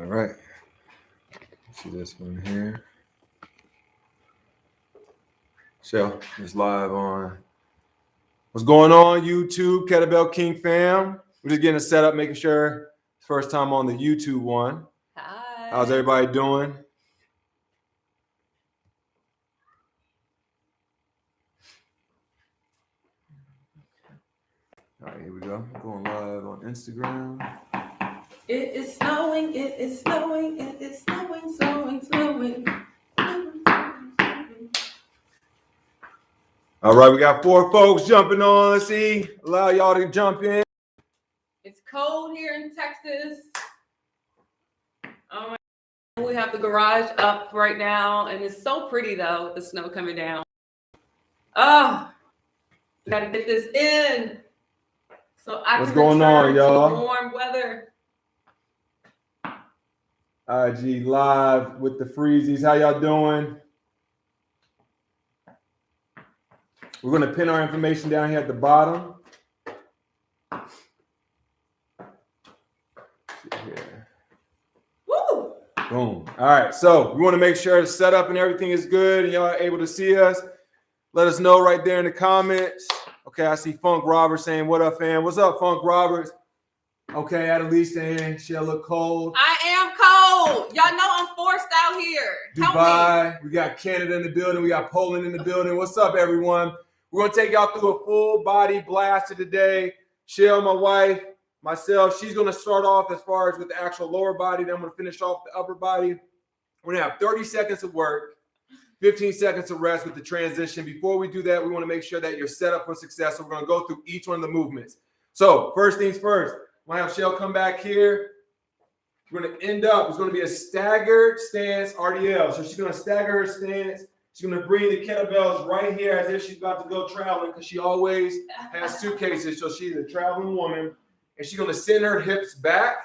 All right. See this one here. So it's live on. What's going on, YouTube, Kettlebell King fam? We're just getting it set up, making sure it's first time on the YouTube one. Hi. How's everybody doing? All right, here we go. Going live on Instagram. It is snowing, it is snowing, it is snowing, snowing, snowing. All right, we got 4 folks jumping on. Let's see. Allow y'all to jump in. It's cold here in Texas. Oh my God. We have the garage up right now, and it's so pretty though, with the snow coming down. Oh, gotta get this in. So I What's can going on, return y'all? to the warm weather. IG live with the Freezys. How y'all doing? We're going to pin our information down here at the bottom. Here. Woo! Boom. All right. So we want to make sure the setup and everything is good and y'all are able to see us. Let us know right there in the comments. Okay, I see Funk Roberts saying, what up, fam? What's up, Funk Roberts? Okay, Adelise saying she'll look cold. I am cold. Y'all know I'm forced out here. Help Dubai. me. We got Canada in the building. We got Poland in the building. What's up, everyone? We're going to take y'all through a full body blast today. Shell, my wife, myself, she's going to start off as far as with the actual lower body. Then I'm going to finish off the upper body. We're going to have 30 seconds of work, 15 seconds of rest with the transition. Before we do that, we want to make sure that you're set up for success. So we're going to go through each one of the movements. So first things first, we're going to have Shell come back here. We're going to end up, it's going to be a staggered stance RDL. So she's going to stagger her stance. She's going to bring the kettlebells right here as if she's about to go traveling because she always has suitcases. So she's a traveling woman. And she's going to send her hips back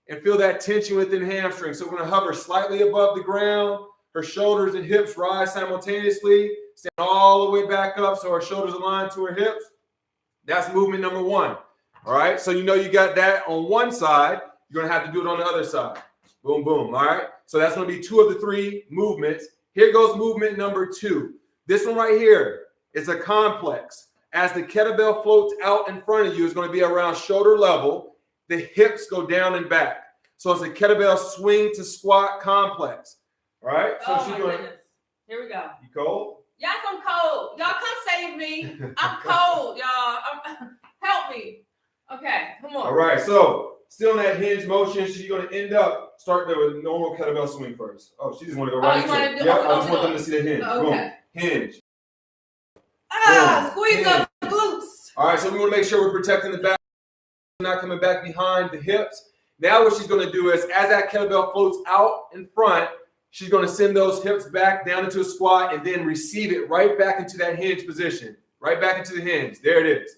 and feel that tension within hamstring. So we're going to hover slightly above the ground. Her shoulders and hips rise simultaneously. Stand all the way back up so her shoulders align to her hips. That's movement number 1. All right. So you know you got that on one side. You're going to have to do it on the other side. Boom, boom. All right. So that's going to be 2 of the 3 movements. Here goes movement number 2. This one right here is a complex. As the kettlebell floats out in front of you, it's going to be around shoulder level. The hips go down and back. So it's a kettlebell swing to squat complex. All right. So Oh she's my going. goodness. Here we go. You cold? Yes, I'm cold. Y'all come save me. I'm cold, y'all. Help me. Okay, come on. All right. So still in that hinge motion, she's going to end up starting with a normal kettlebell swing first. Oh, she just want to go right into it. Yeah, I just want them to see the hinge. Okay. Boom. Hinge. Ah, Boom. squeeze Hinge. those glutes. All right. So we want to make sure we're protecting the back, not coming back behind the hips. Now what she's going to do is, as that kettlebell floats out in front, she's going to send those hips back down into a squat and then receive it right back into that hinge position. Right back into the hinge. There it is.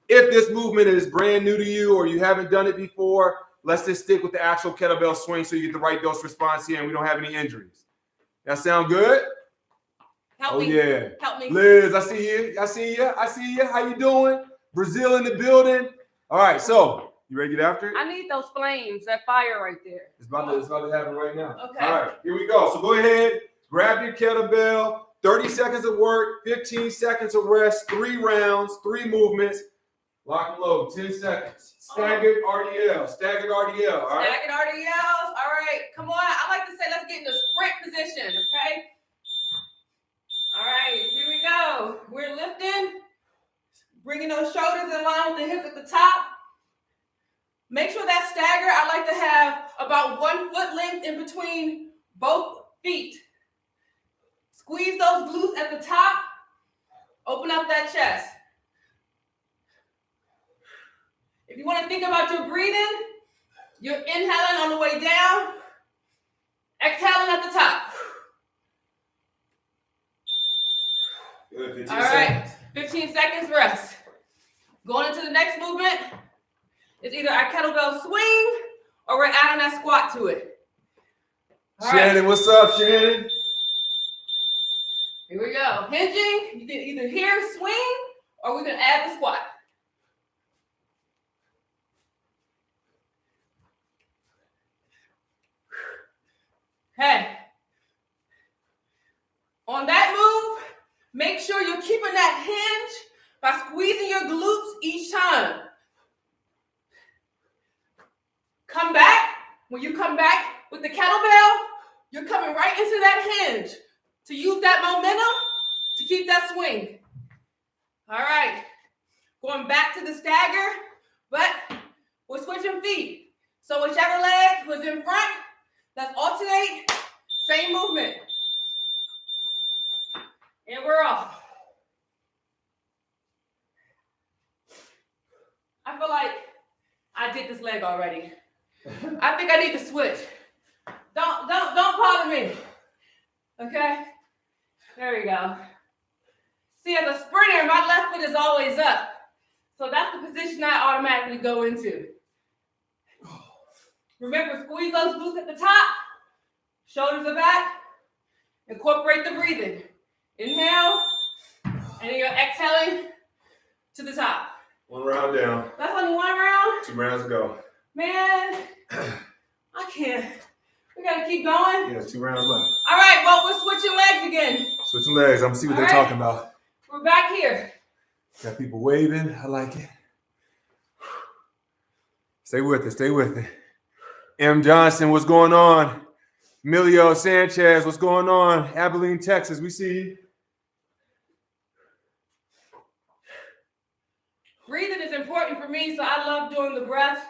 If this movement is brand new to you or you haven't done it before, let's just stick with the actual kettlebell swing so you get the right dose response here and we don't have any injuries. That sound good? Help me. Yeah. Help me. Liz, I see you. I see you. I see you. How you doing? Brazil in the building. All right, so you ready to get after it? I need those flames, that fire right there. It's about to happen right now. Okay. All right, here we go. So go ahead, grab your kettlebell. 30 seconds of work, 15 seconds of rest, 3 rounds, 3 movements. Lock and load, 10 seconds. Staggered RDL, staggered RDL. All right. Staggered RDLs. All right, come on. I like to say let's get in the sprint position, okay? All right, here we go. We're lifting, bringing those shoulders in line with the hips at the top. Make sure that stagger, I like to have about 1 foot length in between both feet. Squeeze those glutes at the top. Open up that chest. If you want to think about your breathing, you're inhaling on the way down, exhaling at the top. Good, 15 All right, seconds. 15 seconds rest. Going into the next movement is either our kettlebell swing or we're adding that squat to it. All Shannon, right. what's up, Shannon? Here we go. Hinging, you can either here swing or we can add the squat. When you come back with the kettlebell, you're coming right into that hinge to use that momentum to keep that swing. All right. Going back to the stagger, but we're switching feet. So whichever leg was in front, let's alternate, same movement. And we're off. I feel like I did this leg already. I think I need to switch. Don't bother me. Okay? There we go. See, as a sprinter, my left foot is always up. So that's the position I automatically go into. Remember, squeeze those glutes at the top. Shoulders are back. Incorporate the breathing. Inhale. And then you're exhaling to the top. 1 round down. That's only 1 round? 2 rounds to go. Man, I can't. We gotta keep going. Yeah, 2 rounds left. All right, well, we're switching legs again. Switching legs. I'm gonna see what they're talking about. We're back here. Got people waving. I like it. Stay with it. Stay with it. M. Johnson, what's going on? Emilio Sanchez, what's going on? Abilene, Texas, we see you. Breathing is important for me, so I love doing the breath.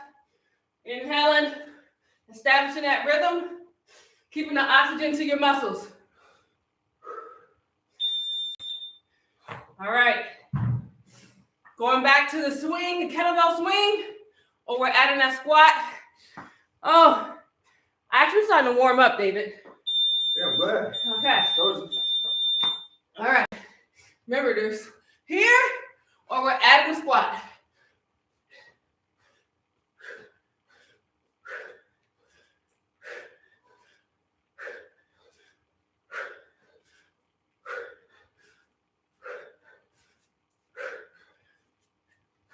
Inhaling, establishing that rhythm, keeping the oxygen to your muscles. All right. Going back to the swing, the kettlebell swing, or we're adding that squat. Oh, I actually starting to warm up, David. Yeah, I'm glad. Okay. All right. Remember, there's here, or we're adding the squat.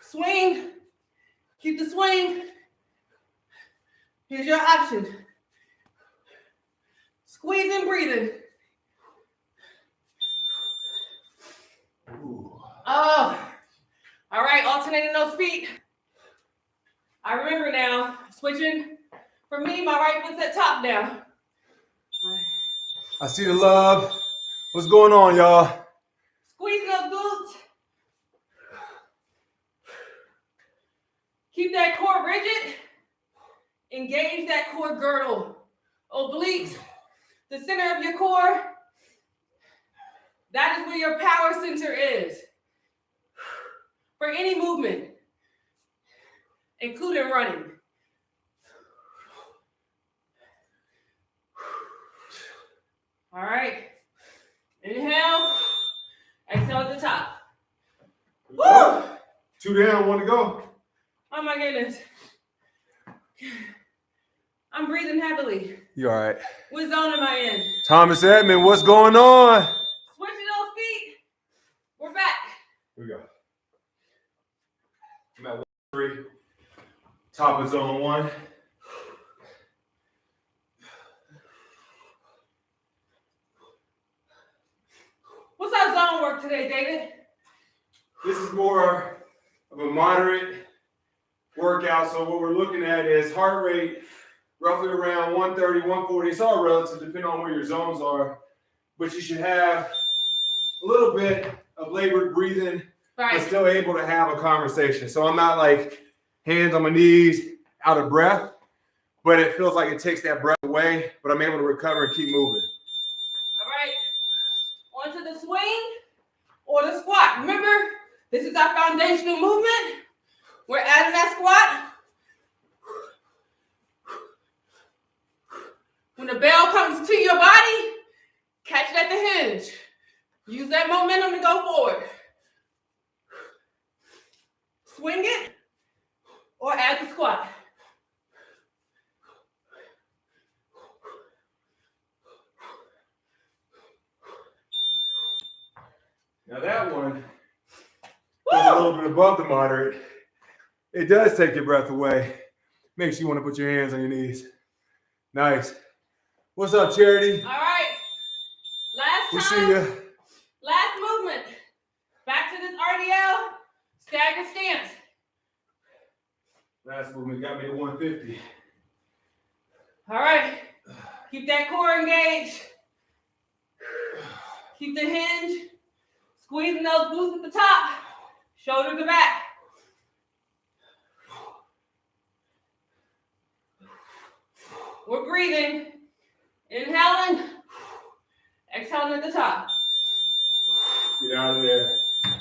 Swing. Keep the swing. Here's your option. Squeezing, breathing. Ooh. Oh. All right, alternating those feet. I remember now, switching. For me, my right foot's at top now. I see the love. What's going on, y'all? Squeeze those glutes. Keep that core rigid. Engage that core girdle. Obliques, the center of your core. That is where your power center is. For any movement, including running. All right. Inhale. Exhale at the top. Woo! 2 down, 1 to go. Oh my goodness. I'm breathing heavily. You all right? What zone am I in? Thomas Edmond, what's going on? Switching those feet. We're back. Here we go. I'm at 1-3. Top of zone 1. What's our zone work today, David? This is more of a moderate workout. So what we're looking at is heart rate roughly around 130, 140. It's all relative depending on where your zones are. But you should have a little bit of labored breathing, but still able to have a conversation. So I'm not like hands on my knees, out of breath, but it feels like it takes that breath away, but I'm able to recover and keep moving. All right. Onto the swing or the squat. Remember, this is our foundational movement. We're adding that squat. When the bell comes to your body, catch it at the hinge. Use that momentum to go forward. Swing it or add the squat. Now that one goes a little bit above the moderate. It does take your breath away. Makes you want to put your hands on your knees. Nice. What's up, Charity? All right. Last time. We see you. Last movement. Back to this RDL stagger stance. Last movement got me to 150. All right. Keep that core engaged. Keep the hinge. Squeezing those glutes at the top. Shoulders are back. We're breathing. Inhaling. Exhaling at the top. Get out of there.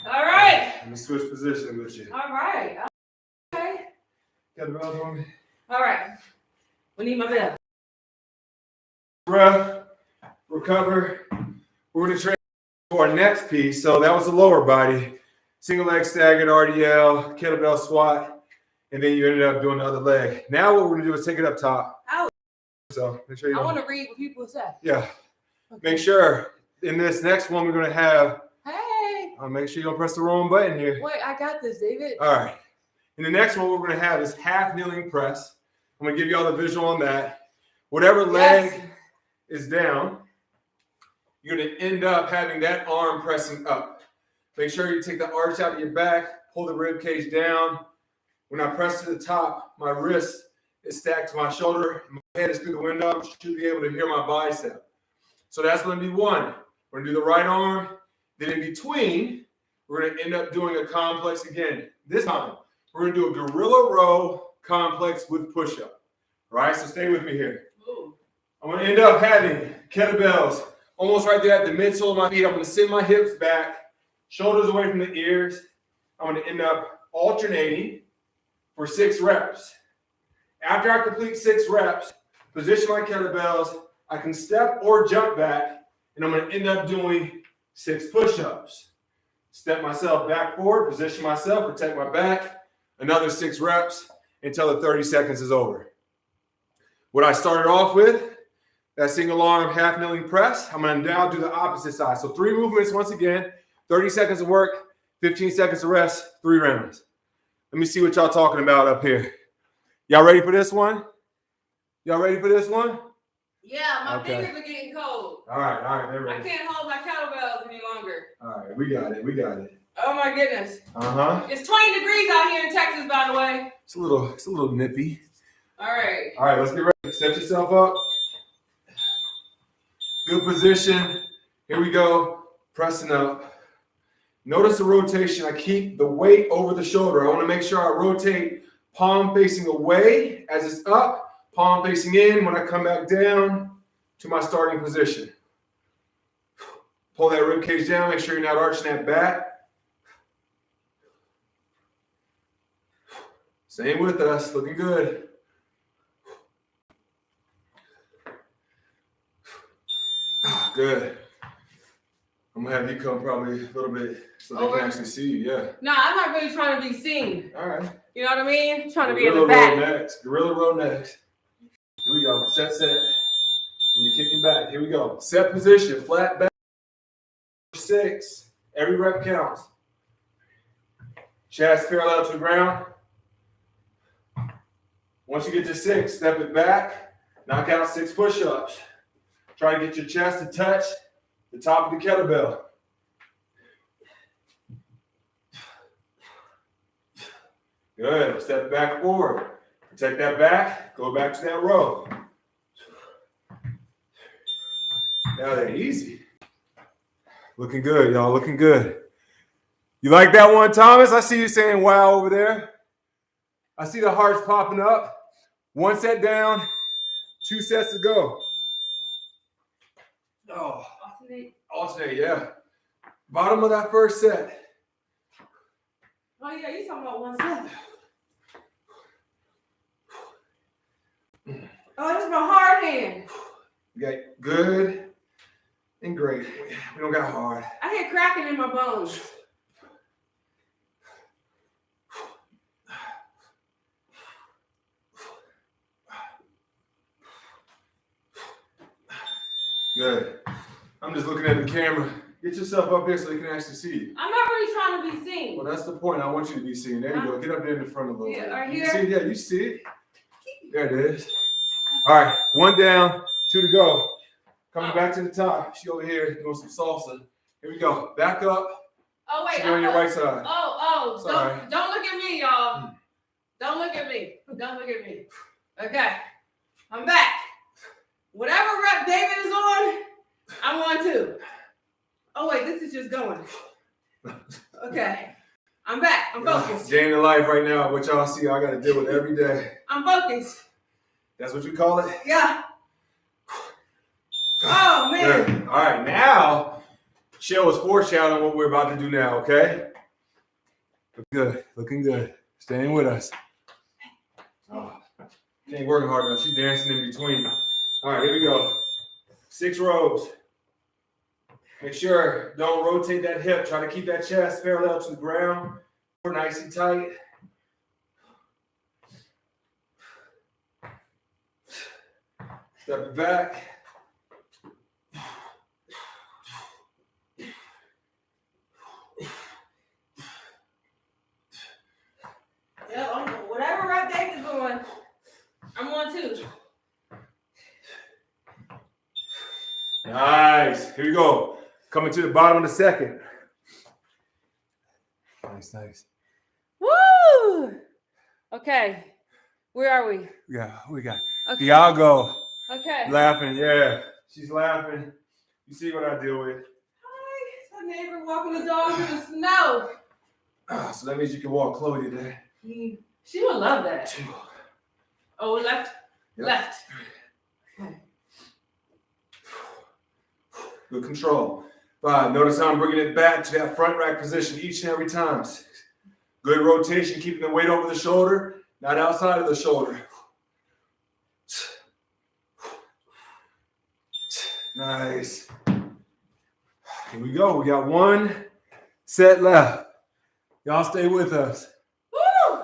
All right. Let me switch position with you. All right. Okay. Kettlebells on me. All right. We need my bell. Breath. Recover. We're going to train for our next piece. So that was the lower body. Single leg staggered RDL, kettlebell squat, and then you ended up doing the other leg. Now what we're going to do is take it up top. Ouch. So make sure you I want to read what people say. Yeah. Okay. Make sure in this next one we're going to have. Hey. Make sure you don't press the wrong button here. Wait, I got this, David. All right. In the next one, what we're going to have is half kneeling press. I'm going to give you all the visual on that. Whatever leg is down, you're going to end up having that arm pressing up. Make sure you take the arch out of your back, pull the rib cage down. When I press to the top, my wrist is stacked to my shoulder. My head is through the window. You should be able to hear my bicep. So that's going to be one. We're going to do the right arm. Then in between, we're going to end up doing a complex again. This time, we're going to do a gorilla row complex with push-up. All right, so stay with me here. Ooh. I'm going to end up having kettlebells almost right there at the midsole of my feet. I'm going to send my hips back, shoulders away from the ears. I'm going to end up alternating for 6 reps. After I complete 6 reps, position my kettlebells. I can step or jump back, and I'm going to end up doing 6 push-ups. Step myself back forward, position myself, protect my back. Another 6 reps until the 30 seconds is over. What I started off with, that single arm half kneeling press, I'm going to now do the opposite side. So 3 movements once again, 30 seconds of work, 15 seconds of rest, 3 rounds. Let me see what y'all talking about up here. Y'all ready for this one? Y'all ready for this one? Yeah, my fingers are getting cold. All right, they're ready. I can't hold my kettlebells any longer. All right, we got it. Oh my goodness. Uh-huh. It's 20 degrees out here in Texas, by the way. It's a little nippy. All right. All right, let's get ready. Set yourself up. Good position. Here we go. Pressing up. Notice the rotation. I keep the weight over the shoulder. I want to make sure I rotate palm facing away as it's up. Palm facing in when I come back down to my starting position. Pull that rib cage down. Make sure you're not arching that back. Same with us. Looking good. Good. I'm going to have you come probably a little bit so they can actually see you. Yeah. No, I'm not really trying to be seen. All right. You know what I mean? I'm trying to be in Gorilla the back. row next. Gorilla row next. Here we go. Set. We'll be kicking back. Here we go. Set position. Flat back. 6. Every rep counts. Chest parallel to the ground. Once you get to 6, step it back. Knock out 6 push-ups. Try to get your chest to touch the top of the kettlebell. Good. Step back forward. Protect that back. Go back to that row. Now they're easy. Looking good, y'all. Looking good. You like that one, Thomas? I see you saying wow over there. I see the hearts popping up. 1 set down. 2 sets to go. Oh. Alternate, yeah. Bottom of that first set. Oh, yeah, you're talking about 1 set. Oh, this is my hard hand. You got good and great. We don't got hard. I hear cracking in my bones. Good. I'm just looking at the camera. Get yourself up here so they can actually see you. I'm not really trying to be seen. Well, that's the point. I want you to be seen. There you go. Get up there in the front a little bit. Right You here. see it? Yeah, you see it. There it is. All right, 1 down, 2 to go. Coming back to the top. She over here doing some salsa. Here we go. Back up. Oh, wait. She on your right side. Oh. Don't look at me, y'all. Don't look at me. Don't look at me. Okay. I'm back. Whatever rep David is on, I'm on too. Oh wait, this is just going. Okay. I'm back. I'm focused. Day in the life right now, what y'all see, I got to deal with every day. I'm focused. That's what you call it? Yeah. Oh, man. Good. All right, now, Shell was foreshadowing what we're about to do now, okay? Good. Looking good. Staying with us. Oh, she ain't working hard enough. She's dancing in between. All right, here we go. 6 rows. Make sure, don't rotate that hip. Try to keep that chest parallel to the ground. Nice and tight. Step it back. Yeah, whatever rep David's doing, I'm on too. Nice. Here we go. Coming to the bottom of the second. Nice, nice. Woo! Okay. Where are we? Yeah, we got Okay. Diago. Okay. Laughing, yeah. She's laughing. You see what I deal with. Hi. It's my neighbor walking the dog through the snow. So that means you can walk Chloe today. She would love that. Oh, left. Yep. Left. Okay. Good control. 5. Notice how I'm bringing it back to that front rack position each and every time. 6. Good rotation, keeping the weight over the shoulder, not outside of the shoulder. Nice. Here we go. We got 1 set left. Y'all stay with us. Woo!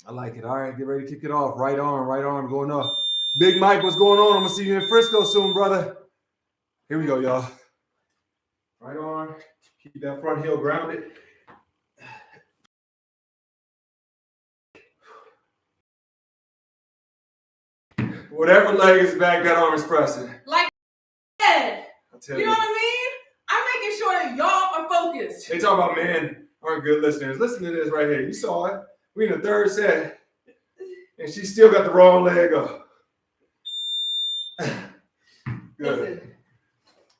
I like it. All right, get ready to kick it off. Right arm going up. Big Mike, what's going on? I'm going to see you in Frisco soon, brother. Here we go, y'all. Right arm. Keep that front heel grounded. Whatever leg is back, that arm is pressing. Like that. You You know what I mean? I'm making sure that y'all are focused. They talk about men aren't good listeners. Listen to this right here. You saw it. We in the 3rd set. And she still got the wrong leg up. Good.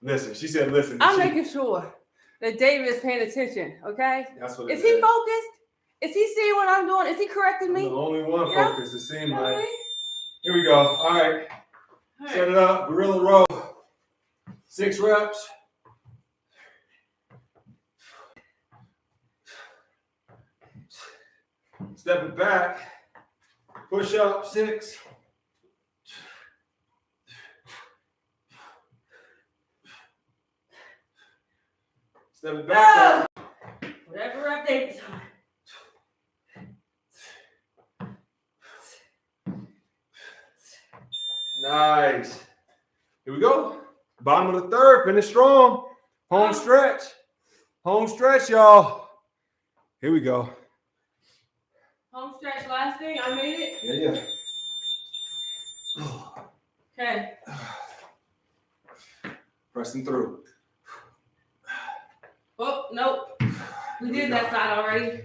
Listen. She said listen. I'm making sure that David is paying attention, okay? That's what Is he focused? Is he seeing what I'm doing? Is he correcting me? I'm the only one Yeah. focused, it seemed You know what I like. mean? Here we go. All right. All Set right. it up. Gorilla row. 6 reps. Step it back. Push up. 6. Step it back. Whatever rep David's on. Nice. Here we go. Bottom of the 3rd. Finish strong. Home stretch. Home stretch, y'all. Here we go. Home stretch last thing. I made it. Yeah. Okay. Pressing through. Oh, nope. We did that side already.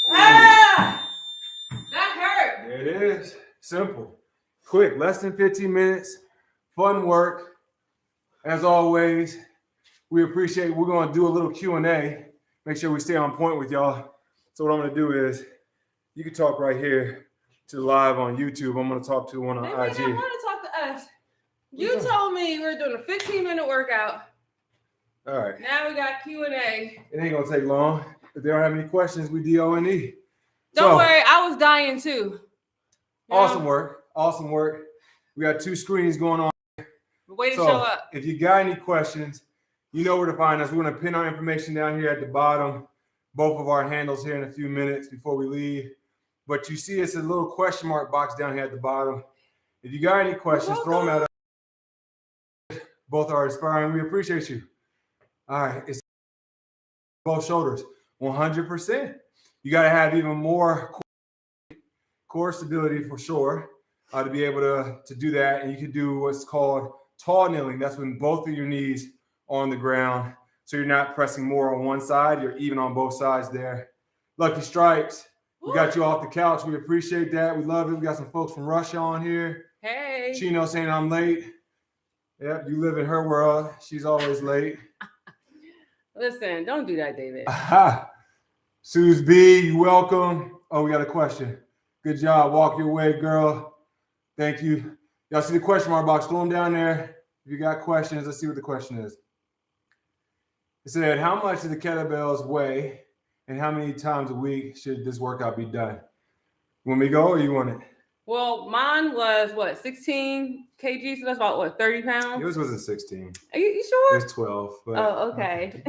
Ah! That hurt. There it is. Simple. Quick. Less than 15 minutes. Fun work. As always, we appreciate. We're going to do a little Q&A. Make sure we stay on point with y'all. So what I'm going to do is, you can talk right here to live on YouTube. I'm going to talk to one on They may IG. not want to talk to us. You told me we were doing a 15-minute workout. All right. Now we got Q&A. It ain't going to take long. If they don't have any questions, we DONE. Don't So, worry, I was dying too. You Awesome know? work. Awesome work. We got 2 screens going on. Way to So, show up. if you got any questions, you know where to find us. We're going to pin our information down here at the bottom. Both of our handles here in a few minutes before we leave. But you see it's a little question mark box down here at the bottom. If you got any questions, throw them at us. Both are inspiring. We appreciate you. All right. It's both shoulders. 100%. You got to have even more core stability for sure to be able to do that. And you can do what's called tall kneeling. That's when both of your knees are on the ground. So you're not pressing more on one side. You're even on both sides there. Lucky strikes. We got you off the couch. We appreciate that. We love it. We got some folks from Russia on here. Hey. Chino saying I'm late. Yep, you live in her world. She's always late. Listen, don't do that, David. Aha. Suze B, you welcome. Oh, we got a question. Good job. Walk your way, girl. Thank you. Y'all see the question mark box? Throw them down there. If you got questions, let's see what the question is. It said, how much do the kettlebells weigh and how many times a week should this workout be done? You want me to go or you want it? Well, mine was, 16 kg? So that's about, 30 pounds? Yours wasn't 16. Are you sure? It's 12. But, oh, okay.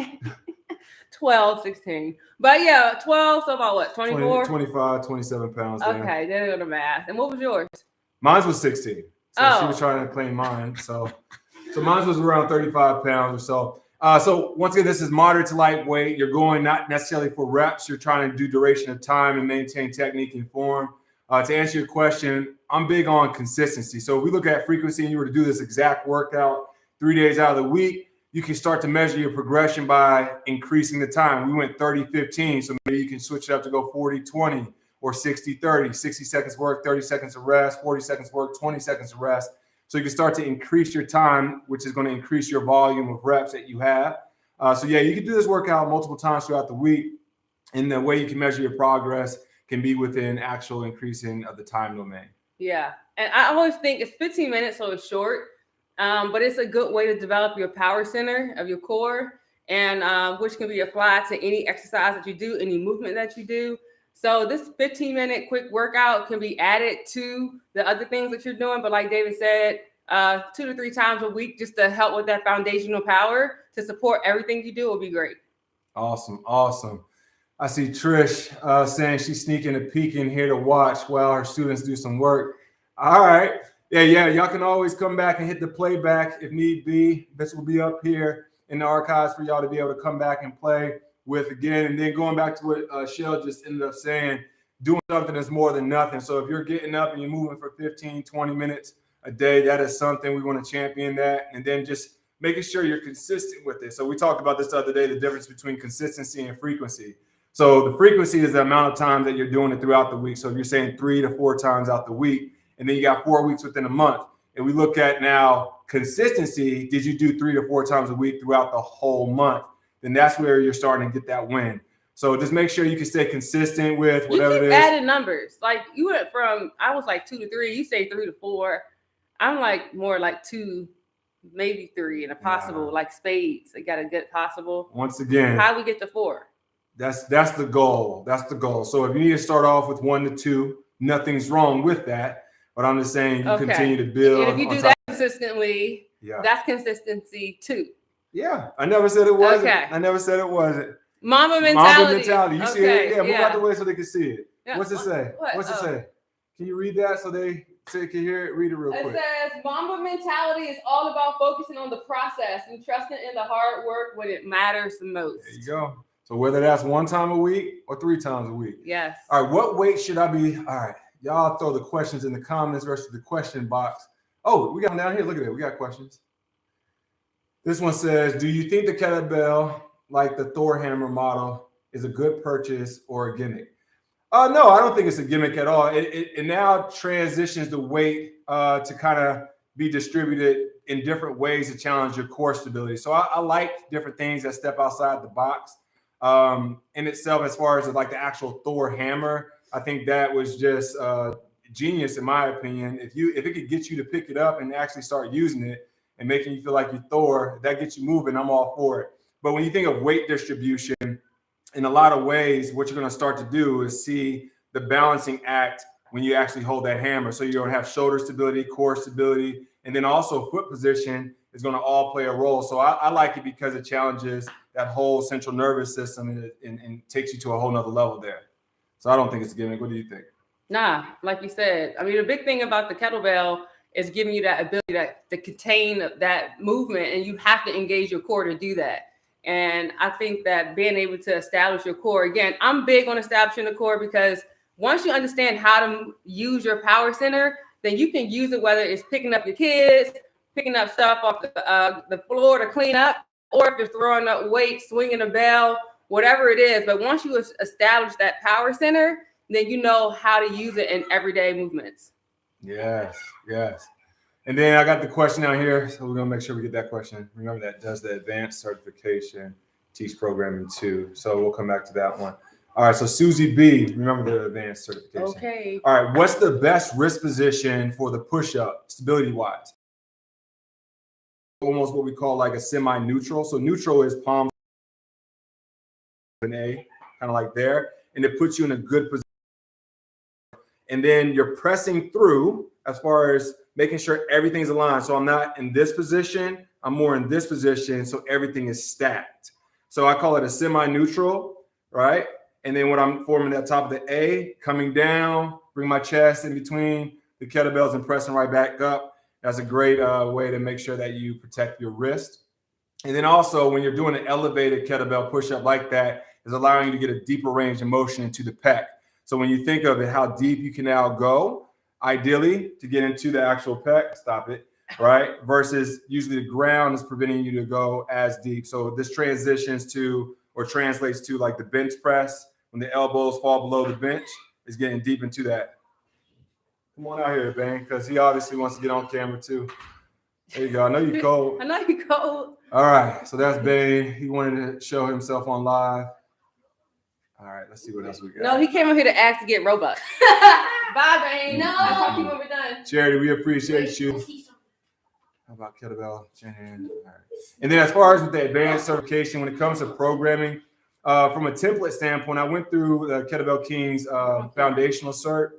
12, 16. But yeah, 12, so about 24? 25, 27 pounds. There. Okay, then I go to math. And what was yours? Mine was 16. So she was trying to claim mine. So mine was around 35 pounds or so. So once again, this is moderate to lightweight. You're going not necessarily for reps. You're trying to do duration of time and maintain technique and form. To answer your question, I'm big on consistency. So if we look at frequency and you were to do this exact workout 3 days out of the week, you can start to measure your progression by increasing the time. We went 30-15, so maybe you can switch it up to go 40-20 or 60-30, 60 seconds work, 30 seconds of rest, 40 seconds work, 20 seconds of rest. So you can start to increase your time, which is going to increase your volume of reps that you have. So yeah, you can do this workout multiple times throughout the week. And the way you can measure your progress can be within actual increasing of the time domain. Yeah. And I always think it's 15 minutes, so it's short. But it's a good way to develop your power center of your core, and which can be applied to any exercise that you do, any movement that you do. So this 15-minute quick workout can be added to the other things that you're doing. But like David said, 2 to 3 times a week just to help with that foundational power to support everything you do will be great. Awesome. I see Trish saying she's sneaking a peek in here to watch while her students do some work. All right. Yeah. Y'all can always come back and hit the playback if need be. This will be up here in the archives for y'all to be able to come back and play with again. And then going back to what Shell just ended up saying, doing something that's more than nothing. So if you're getting up and you're moving for 15, 20 minutes a day, that is something we want to champion that. And then just making sure you're consistent with it. So we talked about this the other day, the difference between consistency and frequency. So the frequency is the amount of times that you're doing it throughout the week. So if you're saying 3 to 4 times out the week, and then you got 4 weeks within a month. And we look at now consistency. Did you do 3 to 4 times a week throughout the whole month? Then that's where you're starting to get that win. So just make sure you can stay consistent with whatever it is. You keep adding numbers. Like you went from, I was like 2 to 3. You say 3 to 4. I'm like more like 2, maybe 3, and a possible like spades. They got a good possible. Once again, how do we get to 4? That's the goal. That's the goal. So if you need to start off with 1 to 2, nothing's wrong with that. But I'm just saying you continue to build. And if you do that consistently, that's consistency too. Yeah. I never said it wasn't. Okay. I never said it wasn't. Mamba mentality. You see it? Yeah, move out the way so they can see it. Yeah. What's it say? What's it say? Can you read that so they can hear it? Read it real quick. It says Mamba mentality is all about focusing on the process and trusting in the hard work when it matters the most. There you go. So whether that's 1 time a week or 3 times a week. Yes. All right. What weight should I be? All right. Y'all throw the questions in the comments versus the question box. Oh, we got them down here. Look at it. We got questions. This one says, do you think the kettlebell, like the Thor hammer model, is a good purchase or a gimmick? No, I don't think it's a gimmick at all. It now transitions the weight to kind of be distributed in different ways to challenge your core stability. So I like different things that step outside the box. In itself, as far as like the actual Thor hammer, I think that was just genius in my opinion. If it could get you to pick it up and actually start using it and making you feel like you're Thor, if that gets you moving, I'm all for it. But when you think of weight distribution, in a lot of ways, what you're going to start to do is see the balancing act when you actually hold that hammer. So you're going to have shoulder stability, core stability, and then also foot position is going to all play a role. So I like it because it challenges that whole central nervous system and takes you to a whole nother level there. So I don't think it's a gimmick. What do you think? Nah, like you said, I mean, the big thing about the kettlebell is giving you that ability to contain that movement, and you have to engage your core to do that. And I think that being able to establish your core, again, I'm big on establishing the core because once you understand how to use your power center, then you can use it, whether it's picking up your kids, picking up stuff off the floor to clean up, or if you're throwing up weights, swinging a bell, whatever it is. But once you establish that power center, then you know how to use it in everyday movements. Yes, yes. And then I got the question out here, so we're gonna make sure we get that question. Remember that, does the advanced certification teach programming too? So we'll come back to that one. All right, so Susie B, remember the advanced certification. Okay. All right, what's the best wrist position for the push-up, stability-wise? Almost what we call like a semi-neutral. So neutral is palm an A, kind of like there, and it puts you in a good position. And then you're pressing through as far as making sure everything's aligned. So I'm not in this position, I'm more in this position, so everything is stacked. So I call it a semi-neutral, right? And then when I'm forming that top of the A, coming down, bring my chest in between the kettlebells and pressing right back up. That's a great way to make sure that you protect your wrist. And then also when you're doing an elevated kettlebell push-up like that, is allowing you to get a deeper range of motion into the pec. So when you think of it, how deep you can now go, ideally to get into the actual pec, stop it, right? Versus usually the ground is preventing you to go as deep. So this transitions to, or translates to like the bench press, when the elbows fall below the bench, is getting deep into that. Come on out here, Bang, because he obviously wants to get on camera too. There you go. I know you're cold. I know you're cold. All right, so that's Bang. He wanted to show himself on live. All right, let's see what else we got. No, he came up here to ask to get Robux. Bye, Bane. No. I'll talk to you when we're done. Charity, we appreciate you. How about kettlebell? All right. And then as far as with the advanced certification, when it comes to programming, from a template standpoint, I went through the Kettlebell Kings foundational cert,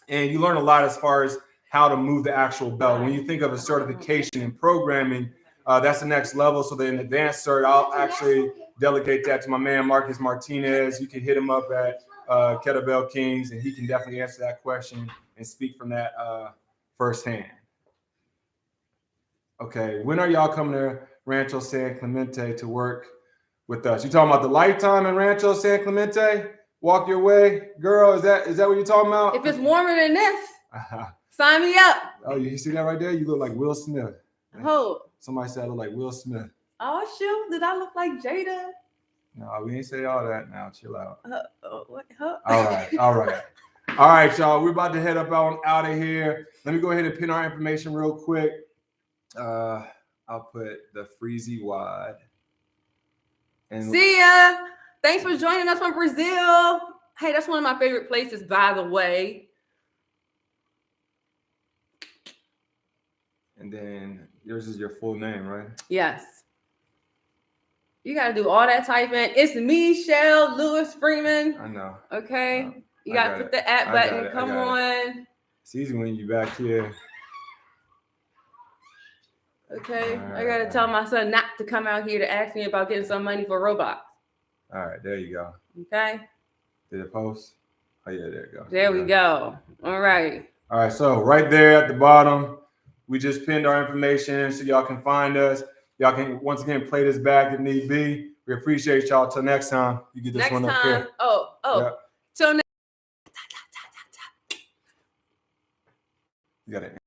and you learn a lot as far as how to move the actual bell. When you think of a certification in programming, that's the next level. So then advanced cert, I'll actually delegate that to my man, Marcus Martinez. You can hit him up at Kettlebell Kings, and he can definitely answer that question and speak from that firsthand. Okay, when are y'all coming to Rancho San Clemente to work with us? You talking about the Lifetime in Rancho San Clemente? Walk your way, girl. Is that what you're talking about? If it's warmer than this, sign me up. Oh, you see that right there? You look like Will Smith. Oh. Somebody said I look like Will Smith. Oh shoot! Did I look like Jada? No, we ain't say all that. Now, chill out. What? Huh? All right, y'all. We're about to head up out of here. Let me go ahead and pin our information real quick. I'll put the Freezy wide. And see ya. Thanks for joining us from Brazil. Hey, that's one of my favorite places, by the way. And then yours is your full name, right? Yes. You got to do all that typing. It's Michelle Lewis Freeman. I know. Okay. You got to put the at button. Come on. It's easy when you back here. Okay. I got to tell my son not to come out here to ask me about getting some money for Roblox. All right. There you go. Okay. Did it post? Oh, yeah. There you go. There we go. All right. All right. So right there at the bottom, we just pinned our information so y'all can find us. Y'all can, once again, play this back if need be. We appreciate y'all. Till next time, you get this next one time. up here. Oh. Yep. Till next. You got it.